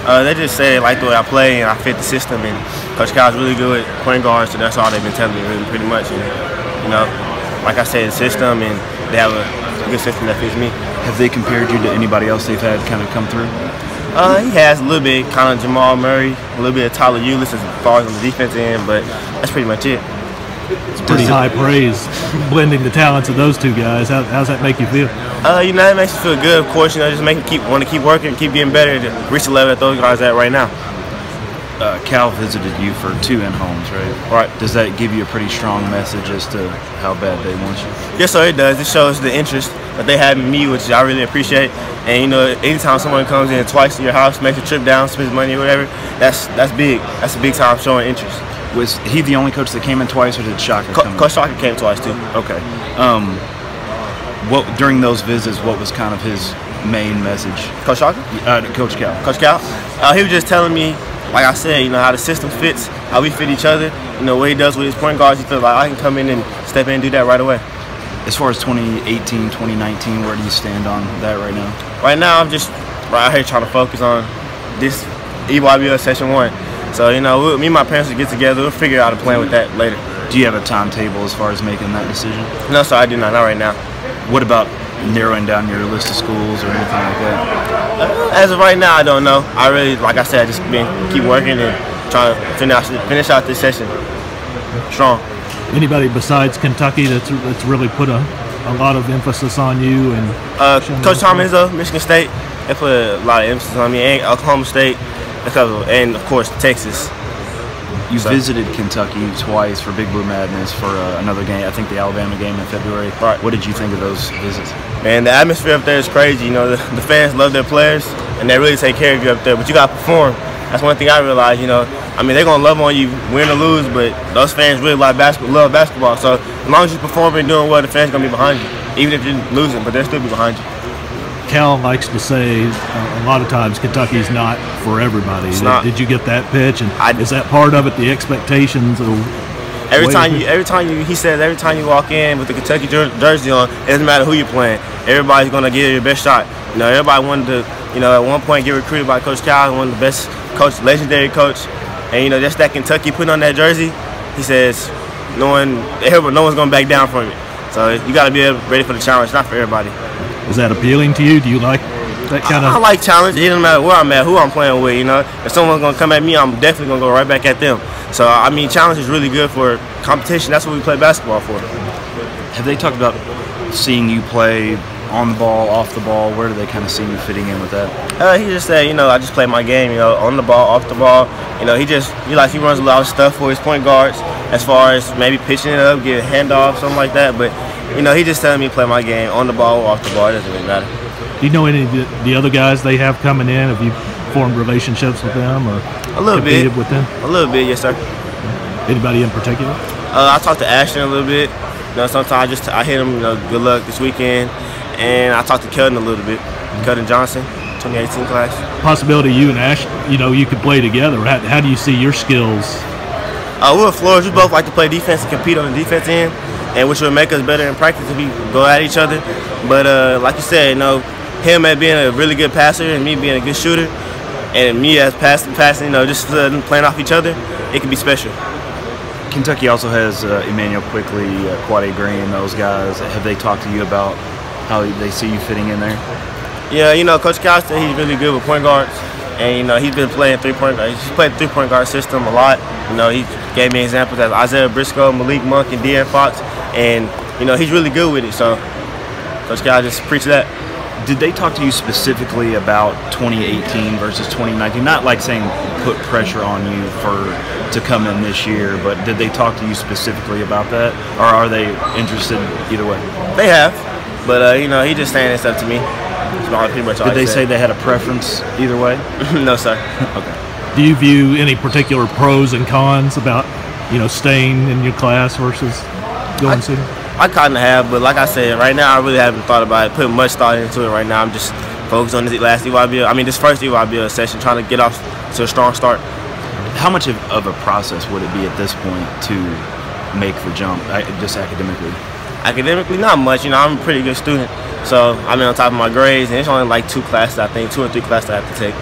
They just say they like the way I play and I fit the system, and Coach Cal's really good at point guard, so that's all they've been telling me really pretty much. And, you know, like I said, the system, and they have a good system that fits me. Have they compared you to anybody else they've had kind of come through? He has a little bit, kind of Jamal Murray, a little bit of Tyler Ulis as far as on the defense end, but that's pretty much it. It's pretty high praise, blending the talents of those two guys. How's that make you feel? You know, it makes you feel good, of course. You know, just make you want to keep working, keep getting better to reach the level that those guys are at right now. Cal visited you for 2 in-homes, right? Right. Does that give you a pretty strong message as to how bad they want you? Yes, sir, it does. It shows the interest that they have in me, which I really appreciate. And, you know, anytime someone comes in twice to your house, makes a trip down, spends money or whatever, that's big. That's a big time showing interest. Was he the only coach that came in twice, or did Shaka come in? Coach Shaka came twice, too. Okay. What during those visits, what was kind of his main message? Coach Shaka? Coach Cal. Coach Cal? He was just telling me, like I said, you know, how the system fits, how we fit each other, you know, what he does with his point guards. He feels like I can come in and step in and do that right away. As far as 2018, 2019, where do you stand on that right now? Right now, I'm just right here trying to focus on this EYBL Session 1. So, you know, me and my parents will get together. We'll figure out a plan with that later. Do you have a timetable as far as making that decision? No, sir, I do not right now. What about narrowing down your list of schools or anything like that? As of right now, I don't know. I really, like I said, I just keep working and trying to finish out this session strong. Anybody besides Kentucky that's really put a lot of emphasis on you? And Coach Tom Izzo, Michigan State, they put a lot of emphasis on me, and Oklahoma State, and of course Texas. You visited Kentucky twice for Big Blue Madness for another game, I think the Alabama game in February. Right. What did you think of those visits? Man, the atmosphere up there is crazy. You know, the fans love their players, and they really take care of you up there. But you got to perform. That's one thing I realized. You know, I mean, they're gonna love on you, win or lose, but those fans really love basketball. So as long as you perform and doing well, the fans gonna be behind you, even if you're losing. But they'll still be behind you. Cal likes to say a lot of times Kentucky's not for everybody. It's not. Did you get that pitch? And is that part of it? The expectations of every time you walk in with the Kentucky jersey on, it doesn't matter who you're playing. Everybody's gonna give you your best shot. You know, everybody wanted to, you know, at one point get recruited by Coach Cal, one of the best coach, legendary coach. And you know, just that Kentucky putting on that jersey, he says, no one's gonna back down from it. So you got to be ready for the challenge, not for everybody. Is that appealing to you? Do you like that kind of? I like challenge. It doesn't matter where I'm at, who I'm playing with. You know, if someone's gonna come at me, I'm definitely gonna go right back at them. So I mean, challenge is really good for competition. That's what we play basketball for. Have they talked about seeing you play on the ball, off the ball? Where do they kind of see you fitting in with that? He just said, you know, I just play my game. You know, on the ball, off the ball. You know, he runs a lot of stuff for his point guards, as far as maybe pitching it up, get a handoff, something like that. But you know, he just telling me to play my game on the ball or off the ball. It doesn't really matter. Do you know any of the other guys they have coming in? Have you formed relationships with them or a little bit with them? A little bit, yes, sir. Anybody in particular? I talked to Ashton a little bit. You know, sometimes I hit him, you know, good luck this weekend. And I talked to Kelton a little bit. Kelton Johnson, 2018 class. Possibility you and Ash, you know, you could play together. How do you see your skills? We're floors. We both like to play defense and compete on the defense end, and which would make us better in practice if we go at each other. But like you said, you know, him as being a really good passer and me being a good shooter, and me as passing, you know, just playing off each other, it can be special. Kentucky also has Emmanuel Quickly, Quade Green, those guys. Have they talked to you about how they see you fitting in there? Yeah, you know, Coach Cal said he's really good with point guards, and you know, he's been playing three-point guard. He's played the three-point guard system a lot. You know, he gave me examples of Isaiah Briscoe, Malik Monk, and De'Aaron Fox, and you know, he's really good with it. So Coach Cal just preached that. Did they talk to you specifically about 2018 versus 2019? Not like saying put pressure on you to come in this year, but did they talk to you specifically about that, or are they interested either way? They have, but you know, he just saying this up to me. Pretty much all did they say they had a preference either way? No, sir. Okay. Do you view any particular pros and cons about, you know, staying in your class versus going to? I kind of have, but like I said, right now I really haven't thought about it, putting much thought into it right now. I'm just focused on this first EYBL session, trying to get off to a strong start. How much of a process would it be at this point to make the jump, just academically? Academically, not much. You know, I'm a pretty good student, so I'm on top of my grades, and it's only like 2 or 3 classes I have to take.